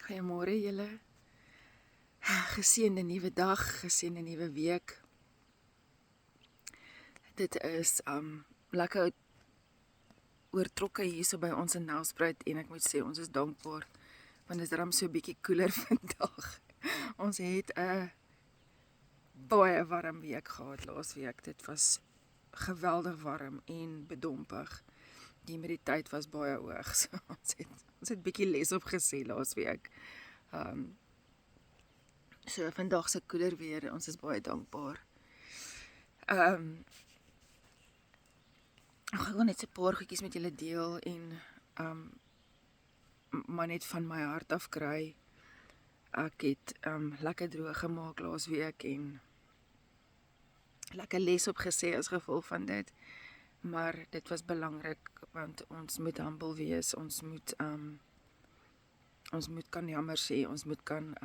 Goeiemôre julle. Geseënde nuwe dag, geseënde nuwe week. Dit is lekker oortrokke hierso by ons in Nelspruit en ek moet sê ons is dankbaar want dit is darm so 'n bietjie koeler vandag. Ons het 'n baie warm week gehad laasweek. Dit was geweldig warm en bedompig. Die humiditeit was baie hoog. So ons het bietjie les opgesê laasweek. So vandag se koeler weer, ons is baie dankbaar. Ek wil net 'n paar goedjies met julle deel en maar net van my hart af kry. Ek het lekker droog gemaak laasweek en lekker les opgesê as gevolg van dit. Maar dit was belangrik want ons moet humble wees. Ons moet kan jammer sê, ons moet kan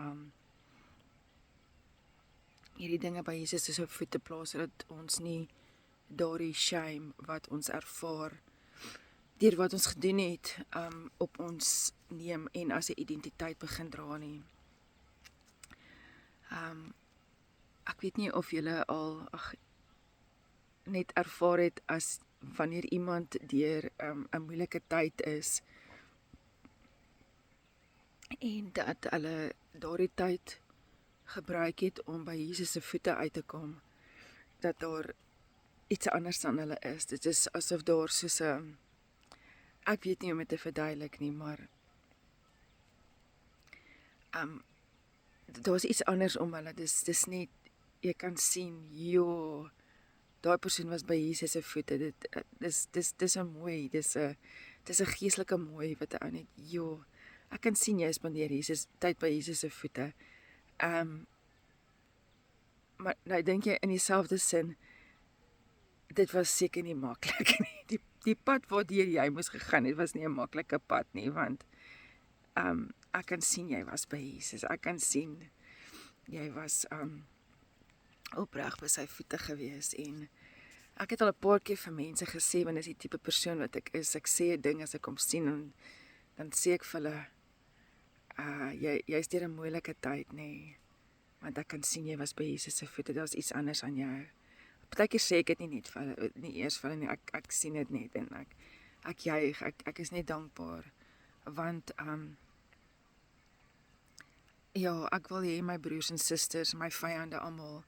hierdie dinge by Jesus se voete plaas sodat ons nie daardie shame wat ons ervaar deur wat ons gedoen het op ons neem en as 'n identiteit begin dra nie. Ek weet nie of julle al net ervaar het as wanneer iemand deur 'n moeilike tyd is en dat hulle daardie tyd gebruik het om by Jesus se voete uit te kom, dat daar iets anders aan hulle is. Dit is asof daar soos 'n, ek weet nie hoe om dit te verduidelik nie, maar daar's iets anders om hulle. Dis net, jy kan sien, daai persoon was by Jesus se voete. Dis 'n mooi, dis 'n geestelike mooi wat 'n ou net, ek kan sien jy spandeer tyd by Jesus se voete. Maar nou dink jy in dieselfde sin, dit was seker nie maklik nie. Die pad waardeur jy moes gegaan het, was nie 'n maklike pad nie, want ek kan sien jy was by Jesus. Ek kan sien jy was opreg by sy voete gewees en ek het al 'n paar keer vir mense gesê, want dis die tipe persoon wat ek is. Ek sê 'n ding as ek hom sien en dan sê ek vir hulle, jy's deur 'n moeilike tyd, nê, want ek kan sien jy was by Jesus se voete. Daar's iets anders aan jou. Partykeer sê ek dit nie vir hulle, nie eers vir hulle nie. Ek sien dit net en ek juig. Ek is net dankbaar want ek wil hê my broers en susters, my vyande almal,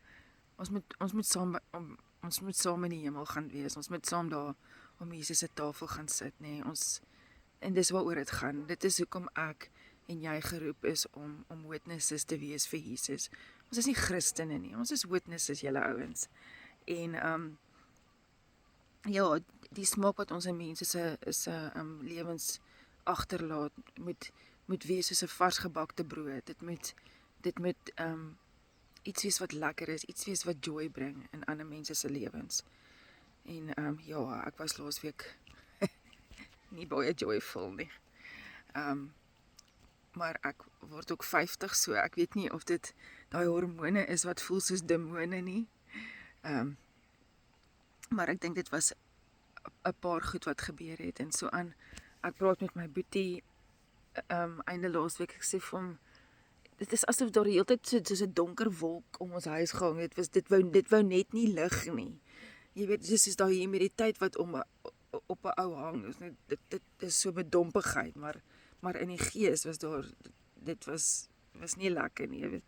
ons moet saam in die hemel gaan wees. Ons moet saam daar om Jesus se tafel gaan sit, nê. En dis waaroor dit gaan. Dit is hoekom ek en jy geroep is om witnesses te wees vir Jesus. Ons is nie Christene nie, ons is witnesses, julle ouens. En die smaak wat ons in mense se lewens agterlaat, moet wees soos 'n varsgebakte brood. Dit moet iets wees wat lekker is, iets wees wat joy bring in ander mense se lewens. En ek was laasweek nie baie joyful nie. Maar ek word ook 50, so ek weet nie of dit daai hormone is wat voel soos demone nie. Maar ek dink dit was 'n paar goed wat gebeur het en so aan. Ek praat met my boetie einde laasweek. Ek sê vir hom, dit is asof daar die hele tyd soos 'n donker wolk om ons huis gehang het. Dit wou net nie lig nie. Jy weet, dis is daai humiditeit wat op 'n ou hang. Dit is so bedompigheid, maar in die gees was daar, dit was nie lekker nie.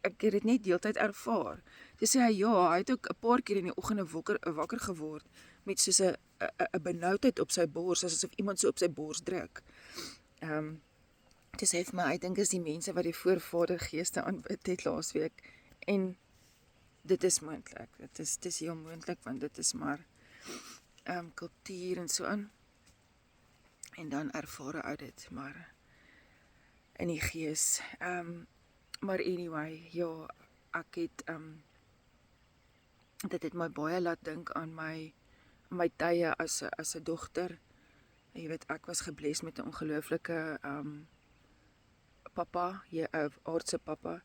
Ek het dit net deeltyd ervaar. Dis sê hy het ook 'n paar keer in die oggende wakker geword met soos 'n benoudheid op sy bors, asof iemand so op sy bors druk. Dis sê vir my, ek dink is die mense wat die voorvadergeeste aanbid het laasweek, en dit is moontlik. Dit is heel moontlik, want dit is maar kultuur en so aan. En dan ervaar ou dit, maar in die gees. Maar anyway, ek het dit het my baie laat dink aan my tye as 'n dogter. Jy weet, ek was gebless met 'n ongelooflike papa, aardse papa,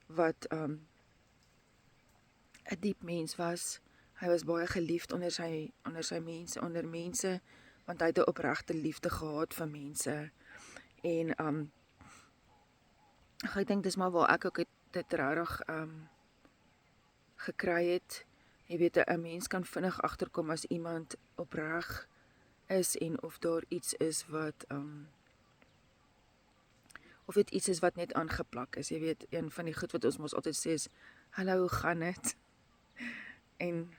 wat 'n diep mens was. Hy was baie geliefd onder mense, want hy het 'n opregte liefde gehad vir mense. En Ek dink dis maar waar ek ook dit regtig gekry het. Jy weet, 'n mens kan vinnig agterkom as iemand opreg is en of daar iets is wat of dit iets is wat net aangeplak is. Jy weet, een van die goed wat ons mos altyd sê is, hallo, hoe gaan dit? En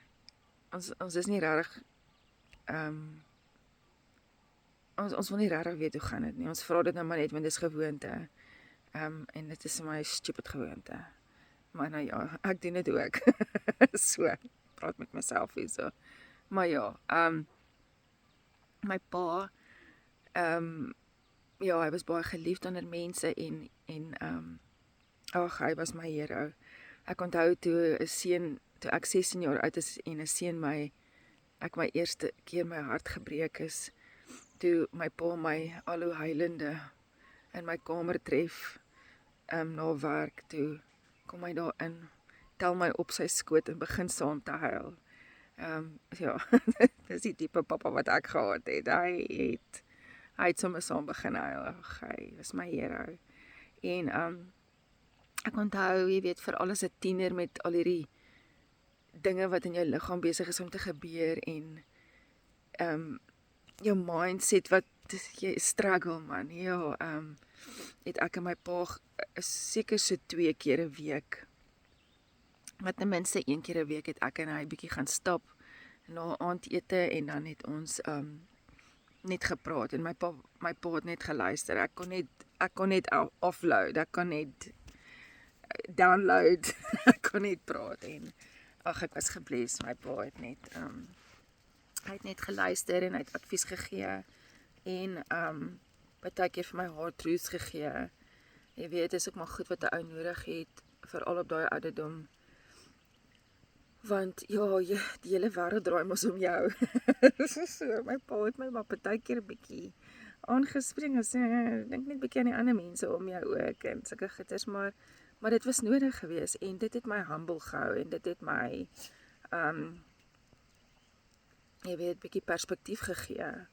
ons is nie regtig ons wil nie regtig weet hoe gaan dit nie. Ons vra dit nou maar net want dit is gewoonte. En dit is my stupid gewoonte. Maar nou ja, ek doen dit ook. So, praat met myself hier so. Maar ja, my pa, ja, hy was baie geliefd onder mense en ag, hy was my hero. Ek onthou toe ek 16 jaar oud is en 'n seun ek my eerste keer my hart gebreek is, toe my pa my al hoe huilende in my kamer tref, na werk toe, kom hy daar in, tel my op sy skoot en begin saam te huil. Ja, dis die tipe pappa wat ek gehad het. Hy het sommer saam begin huil. Ag, hy was my hero. En ek onthou, jy weet, veral as 'n tiener met al hierdie dinge wat in jou liggaam besig is om te gebeur en jou mindset wat jy struggle man. Ja, het ek en my pa seker so 2 keer 'n week. Wat ten minste 1 keer 'n week het ek en hy bietjie gaan stap na aandete en dan het ons net gepraat en my pa het net geluister. Ek kon net offload, ek kon net download, ek kon net praat en ag, ek was gebless. My pa het net hy het net geluister en hy het advies gegee en partykeer vir my hard truths gegee. Jy weet, dis ook maar goed wat 'n ou nodig het, veral op daai ouderdom. Want ja, die hele wêreld draai mos om jou. So, my pa het my maar partykeer 'n bietjie aangespring en sê, dink net bietjie aan die ander mense om jou ook en sulke goeters, maar dit was nodig geweest en dit het my humble gehou en dit het my jy weet, bietjie perspektief gegee.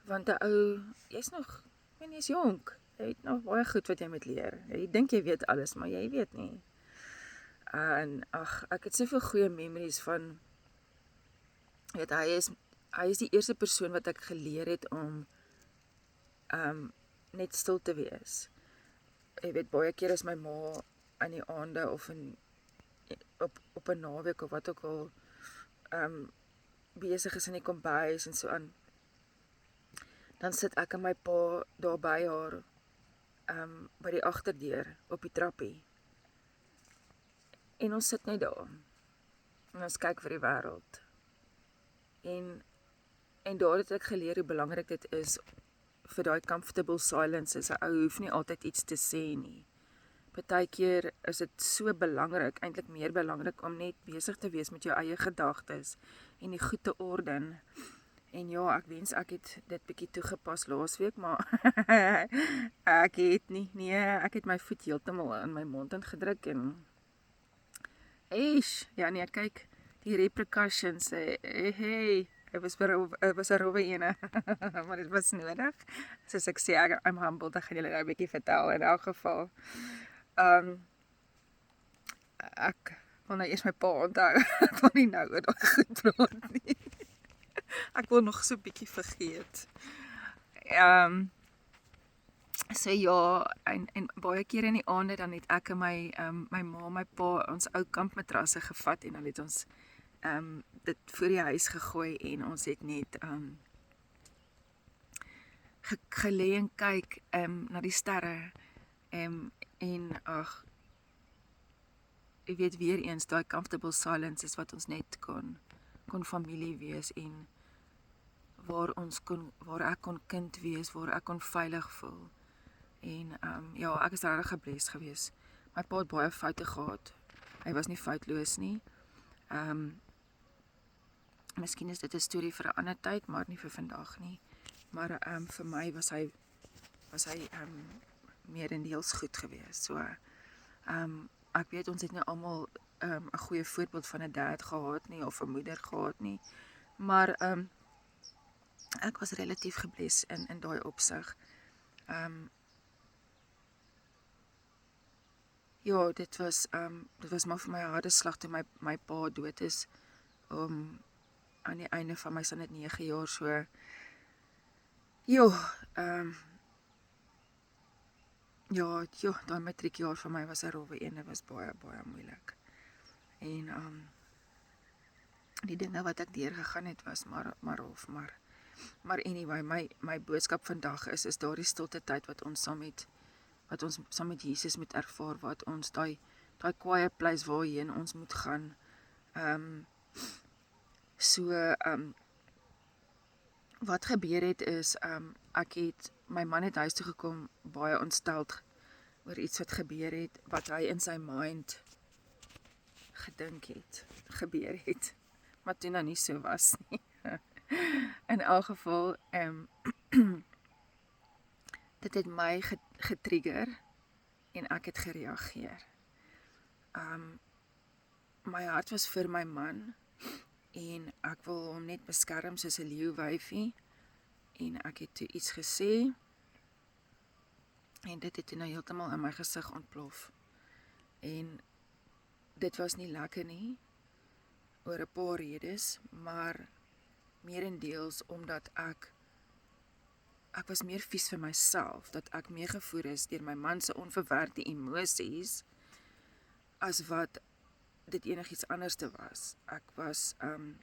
Want 'n ou, jy's jonk. Jy het nog baie goed wat jy moet leer. Jy dink jy weet alles, maar jy weet nie. En ag, ek het soveel goeie memories van, weet, hy is die eerste persoon wat ek geleer het om net stil te wees. Jy weet, baie keer as my ma aan die aande of op 'n naweek of wat ook al besig is in die kombuis en so aan, dan sit ek en my pa daar by haar by die agterdeur op die trappie. En ons sit net daar. En ons kyk vir die wêreld. En daar het ek geleer hoe belangrik dit is vir daai comfortable silence. 'n ou hoef nie altyd iets te sê nie. Partykeer is dit so belangrik, eintlik meer belangrik om net besig te wees met jou eie gedagtes en die goed te orden. En ja, ek wens ek het dit bietjie toegepas laasweek, maar ek het nie. Nee, ek het my voet heeltemal in my mond ingedruk en ja nee, kyk, die repercussions, hey, het was 'n rowwe ene, maar dit was nodig. Soos ek sê, I'm humbled, ek gaan julle nou 'n bietjie vertel in elk geval. Ek wil nou eers my pa onthou, ek wil nie nou oor daai goed praat nie. Ek wil nog so 'n bietjie vergeet. So ja, en baie keer in die aande dan het ek en my ma, my pa, ons ou kampmatrasse gevat en dan het ons dit voor die huis gegooi en ons het net gelê en kyk na die sterre en ag, jy weet, weer eens daai comfortable silence is wat ons net kon familie wees en waar ek kon kind wees, waar ek kon veilig voel. En ja, ek is regtig gebless geweest. My pa het baie foute gehad. Hy was nie foutloos nie. Miskien is dit 'n storie vir 'n ander tyd, maar nie vir vandag nie. Maar vir my was hy meerendeels goed geweest. So ek weet ons het nie almal 'n goeie voorbeeld van 'n dad gehad nie of 'n moeder gehad nie. Maar ek was relatief gebless in daai opsig. Ja, dit was maar vir my 'n harde slag toe my pa dood is. Aan die einde van my son het 9 jaar, so ja, ja, daai matriekjaar vir my was 'n rowwe een, dit was baie moeilik. En die dinge wat ek deurgegaan het was maar rof, maar anyway, my boodskap vandag is daardie stilte tyd wat ons saam met Jesus moet ervaar, wat ons daai quiet place waarheen ons moet gaan. Wat gebeur het is, my man het huis toe gekom, baie ontsteld oor iets wat gebeur het, wat hy in sy mind gedink het, gebeur het, maar toe nou nie so was nie. In elk geval, dit het my getrigger, en ek het gereageer. My hart was vir my man, en ek wil hom net beskerm soos 'n leeuwyfie, en ek het toe iets gesê, en dit het toe nou heeltemal in my gesig ontplof. En dit was nie lekker nie, oor 'n paar redes, maar meerendeels omdat ek was meer vies vir myself, dat ek meegevoer is deur my man se onverwerkte emosies, as wat dit enigiets anders te was. Ek was, en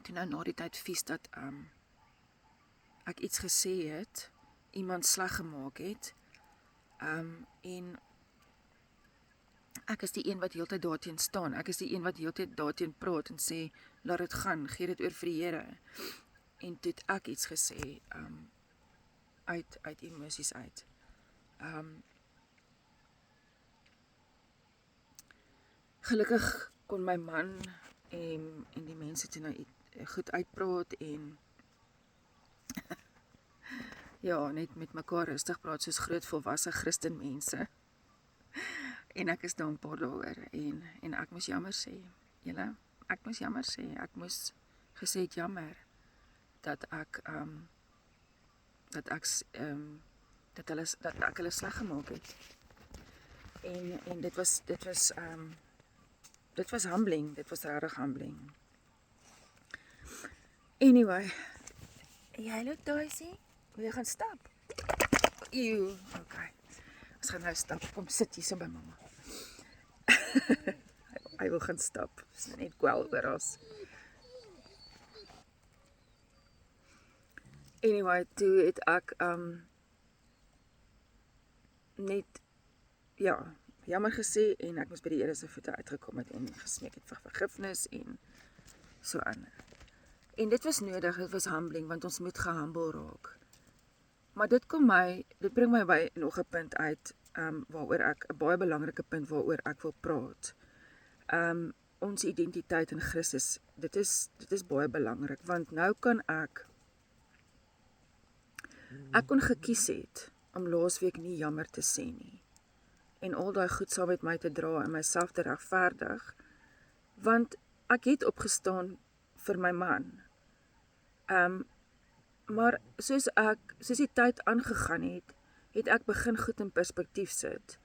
toe nou na die tyd vies dat ek iets gesê het, iemand sleg gemaak het, en ek is die een wat heeltyd daarteen staan, ek is die een wat heeltyd daarteen praat en sê, laat dit gaan, gee dit oor vir die Here. En toe het ek iets gesê, uit emosies uit. Gelukkig kon my man en die mense toe nou goed uitpraat en ja, net met mekaar rustig praat soos groot volwasse Christen mense. En ek is dankbaar daaroor en ek moes jammer sê. Ek moes jammer sê. Ek moes gesê het jammer dat ek hulle sleg gemaak het. En dit was humbling, dit was regtig humbling. Anyway, jy loop Daisy, wil jy gaan stap? Ew, okay. Ons gaan nou stap, kom sit hier so by mamma. Hy wil gaan stap, is net kwel oor ons. Anyway, toe het ek net, ja, jammer gesê en ek moes by die Here se voete uitgekom het en gesmeek het vir vergifnis en so aan. En dit was nodig, dit was humbling, want ons moet gehumble raak. Maar dit bring my by nog 'n punt uit, waaroor ek, 'n baie belangrike punt waaroor ek wil praat. Ons identiteit in Christus, dit is baie belangrik, want nou kan ek kon gekies het om laasweek nie jammer te sê nie, en al daai goed saam met my te dra en myself te regverdig, want ek het opgestaan vir my man. Maar soos die tyd aangegaan het ek begin goed in perspektief sit.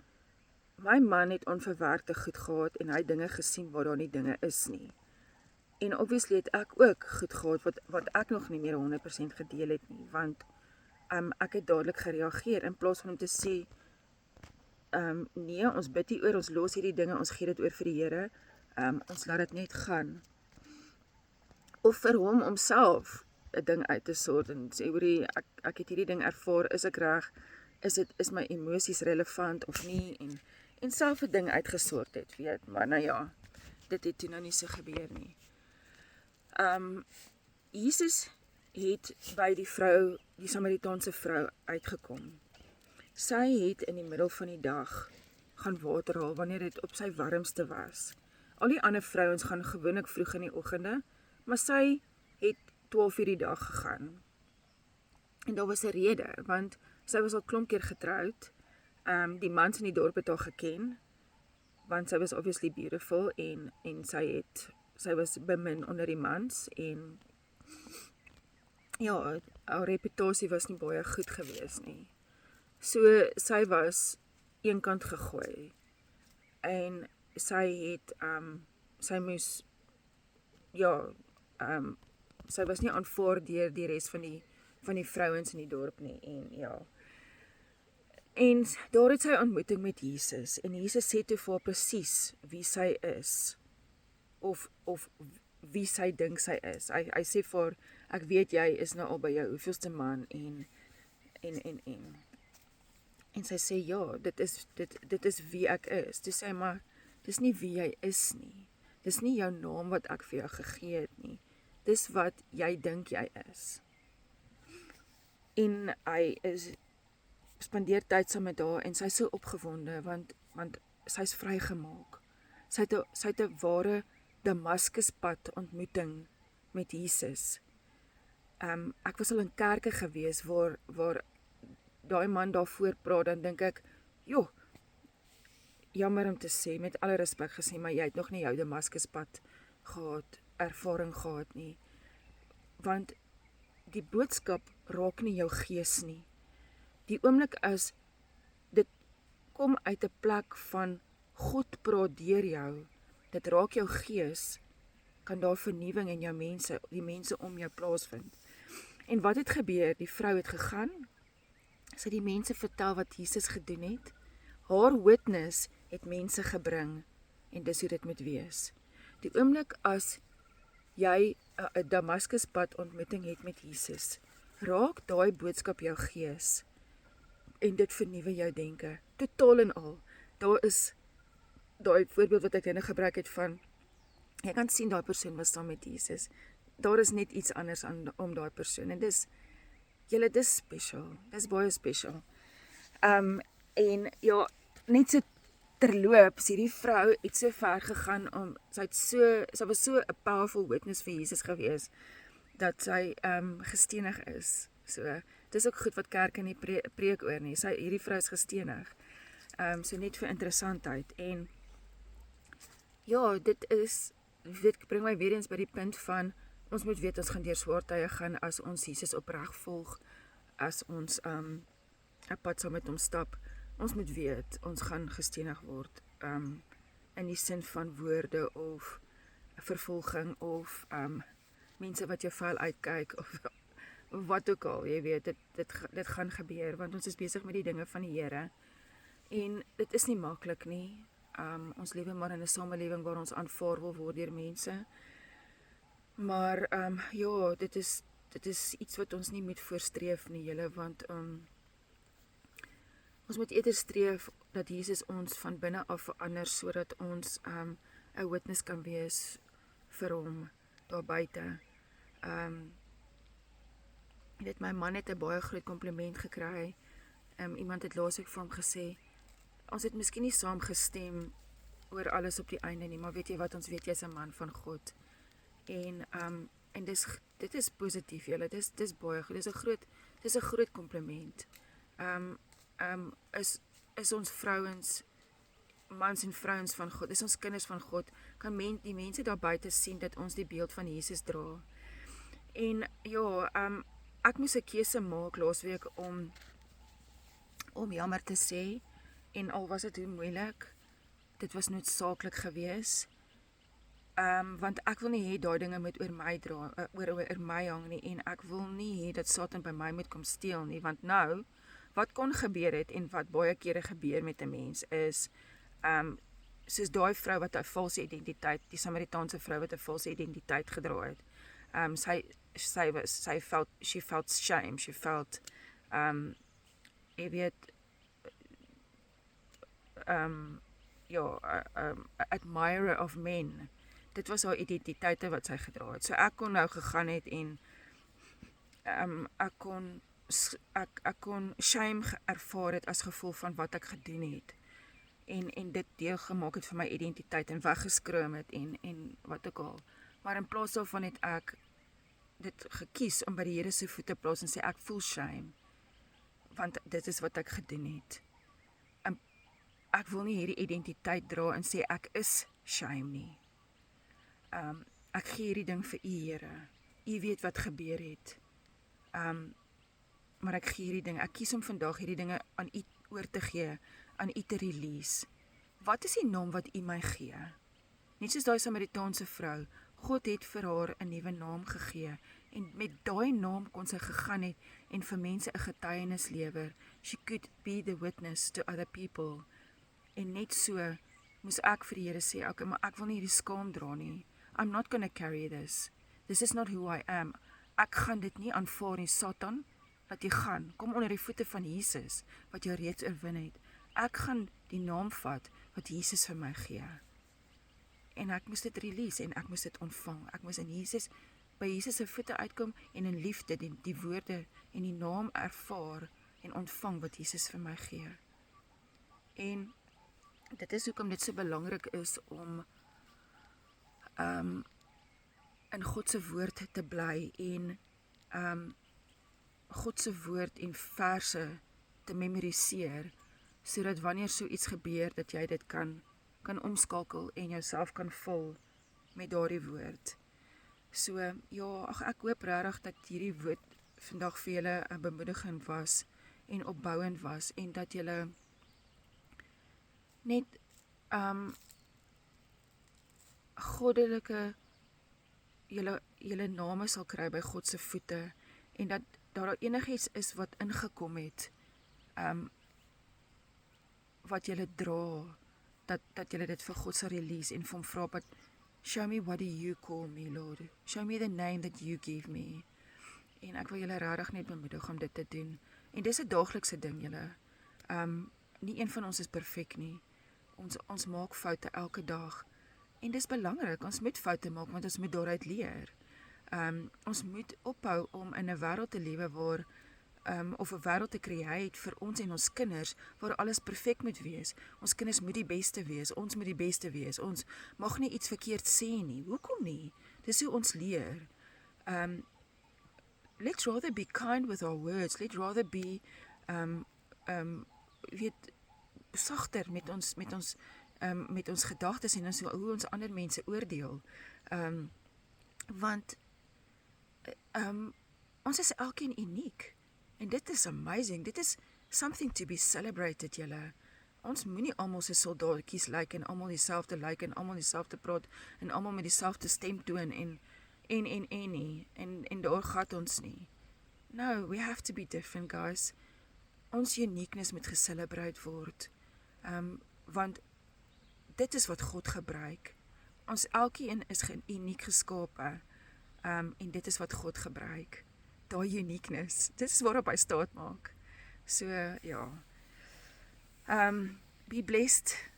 My man het onverwerkte goed gehad en hy het dinge gesien waar daar nie dinge is nie. En obviously het ek ook goed gehad wat ek nog nie meer 100% gedeel het nie, want ek het dadelik gereageer in plaas van om te sê, nee, ons bid hier oor, ons los hierdie dinge, ons gee dit oor vir die Here, ons laat dit net gaan. Of vir hom homself 'n ding uit te sort en sê, hoorie, ek het hierdie ding ervaar, is ek reg, is my emosies relevant of nie, en self 'n ding uitgesort het, weet, maar nou ja, dit het toe nou nie so gebeur nie. Jesus het by die Samaritaanse vrou uitgekom. Sy het in die middel van die dag gaan water haal, wanneer dit op sy warmste was. Al die ander vrouens gaan gewoonlik vroeg in die oggende, maar sy het 12 uur die dag gegaan. En daar was 'n rede, want sy was al klomp keer getroud, die mans in die dorp het haar geken, want sy was obviously beautiful, en sy was bemin onder die mans, en ja, haar reputasie was nie baie goed gewees nie. So, sy was eenkant gegooi, en sy het sy moes sy was nie aanvaar deur die res van die vrouens in die dorp nie en daar het sy 'n ontmoeting met Jesus en Jesus sê toe vir haar presies wie sy is of wie sy dink sy is. Hy sê vir haar, ek weet jy is nou al by jou hoeveelste man en sy sê ja, dit is wie ek is. Toe sê hy, maar dis nie wie jy is nie. Dis nie jou naam wat ek vir jou gegee het nie. Dis wat jy dink jy is. En hy spandeer tyd saam met haar en sy is so opgewonde want sy's vrygemaak. Sy het 'n ware Damaskuspad ontmoeting met Jesus. Ek was al in kerke gewees waar daai man daarvoor praat, dan dink ek, joh, jammer om te sê, met alle respek gesê, maar jy het nog nie jou Damaskuspad gehad, ervaring gehad nie. Want die boodskap raak nie jou gees nie. Die oomblik as dit kom uit 'n plek van God praat deur jou, dit raak jou gees, kan daar vernuwing in jou die mense om jou plaasvind. En wat het gebeur? Die vrou het gegaan, sy het die mense vertel wat Jesus gedoen het, haar witness het mense gebring, en dis hoe dit moet wees. Die oomblik as jy 'n Damaskuspad ontmoeting het met Jesus, raak daai boodskap jou gees, en dit vernuwe jou denke, totaal en al. Daar is daai voorbeeld wat ek nou gebruik het van, jy kan sien daai persoon was saam met Jesus. Daar is net iets anders om daai persoon, en dis special, dis baie special. En ja, net so terloops, hierdie vrou het so ver gegaan sy was so 'n powerful witness vir Jesus gewees, dat sy gestenig is. So, dis ook goed wat kerke nie preek oor nie. Hierdie vrou is gestenig. So net vir interessantheid. En ja, dit bring my weer eens by die punt van, ons moet weet, ons gaan deur swaar tye gaan as ons Jesus opreg volg, as ons 'n pad saam met hom stap. Ons moet weet, ons gaan gestenig word, in die sin van woorde of vervolging of mense wat jou vuil uitkyk of wat ook al, jy weet, dit gaan gebeur, want ons is besig met die dinge van die Here. En dit is nie maklik nie. Ons lewe maar in 'n samelewing waar ons aanvaar wil word deur mense. Maar ja, dit is iets wat ons nie moet voorstreef nie, julle, want ons moet eerder streef dat Jesus ons van binne af verander, sodat ons 'n witness kan wees vir hom daar buite. Jy weet, my man het 'n baie groot kompliment gekry. Iemand het laasweek vir hom gesê, ons het miskien nie saam gestem oor alles op die einde nie, maar weet jy wat, ons weet jy's 'n man van God. En dit is positief, julle, dis baie goed, dis 'n groot kompliment. Is ons vrouens, mans en vrouens van God, is ons kinders van God, kan die mense daar buite sien dat ons die beeld van Jesus dra. En ja, ek moes 'n keuse maak laasweek om jammer te sê, en al was dit hoe moeilik, dit was noodsaaklik gewees, want ek wil nie hê daai dinge moet oor my oor my hang nie, en ek wil nie hê dat Satan by my moet kom steel nie, want nou, wat kon gebeur het, en wat baie kere gebeur met 'n mens, is, soos daai vrou wat 'n valse identiteit, die Samaritaanse vrou wat 'n valse identiteit gedra het, she felt shame, she felt, jy weet, admirer of men. Dit was haar identiteite wat sy gedra het. So ek kon nou gegaan het en ek kon shame ervaar het as gevolg van wat ek gedoen het. En dit deel gemaak het van my identiteit en weggeskroom het en wat ook al. Maar in plaas daarvan het ek dit gekies om by die Here se voete plaas en sê ek voel shame, want dit is wat ek gedoen het. Ek wil nie hierdie identiteit dra en sê ek is shame nie. Ek gee hierdie ding vir U, Here. U weet wat gebeur het. Maar ek gee hierdie ding, ek kies om vandag hierdie dinge aan U oor te gee, aan U te release. wat is die naam wat U my gee? Net soos daai Samaritaanse vrou, God het vir haar 'n nuwe naam gegee, en met daai naam kon sy gegaan het en vir mense 'n getuienis lewer. She could be the witness to other people. En net so moes ek vir die Here sê, okay, maar ek wil nie hierdie skaam dra nie. I'm not gonna carry this. This is not who I am. Ek gaan dit nie aanvaar nie, Satan, dat jy gaan. Kom onder die voete van Jesus, wat jy reeds oorwin het. Ek gaan die naam vat, wat Jesus vir my gee. En ek moes dit release, en ek moes dit ontvang. Ek moes by Jesus se voete uitkom, en in liefde die woorde en die naam ervaar, en ontvang wat Jesus vir my gee. En dit is hoekom dit so belangrik is om in God se woord te bly, en God se woord en verse te memoriseer, sodat wanneer so iets gebeur, dat jy dit kan omskakel en jouself kan vul met daardie woord. So, ja, ek hoop regtig dat hierdie woord vandag vir julle 'n bemoediging was en opbouend was, en dat julle net goddelike julle name sal kry by God se voete, en dat daar enigiets is wat ingekom het, wat julle dra, dat julle dit vir God sal release en vir hom vra, but show me what do you call me, Lord. Show me the name that you give me. En ek wil julle regtig net bemoedig om dit te doen. En dis 'n daaglikse ding, julle. Nie een van ons is perfek nie. Ons maak foute elke dag. En dis belangrik, ons moet foute maak, want ons moet daaruit leer. Ons moet ophou om in 'n wêreld te lewe waar of 'n wêreld te create vir ons en ons kinders, waar alles perfek moet wees. Ons kinders moet die beste wees, ons moet die beste wees, ons mag nie iets verkeerd sê nie. Hoekom nie? Dis hoe ons leer. Let's rather be kind with our words, let's rather be sagter met ons gedagtes en hoe ons ander mense oordeel. Want ons is elkeen uniek. En dit is amazing, dit is something to be celebrated, julle. Ons moenie almal se soldaatjies lyk, en almal dieselfde lyk, en almal dieselfde praat, en almal met dieselfde stemtoon, en daar gat ons nie. No, we have to be different, guys. Ons uniqueness moet gecelebrate word, want dit is wat God gebruik. Ons elkeen is uniek geskape, en dit is wat God gebruik. Daai uniqueness, dit is waarop hy staat maak. So, ja. Be blessed.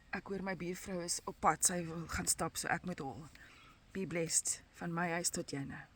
Ek hoor my buurvrou is op pad, sy wil gaan stap, so ek moet hol. Be blessed, van my huis tot joune.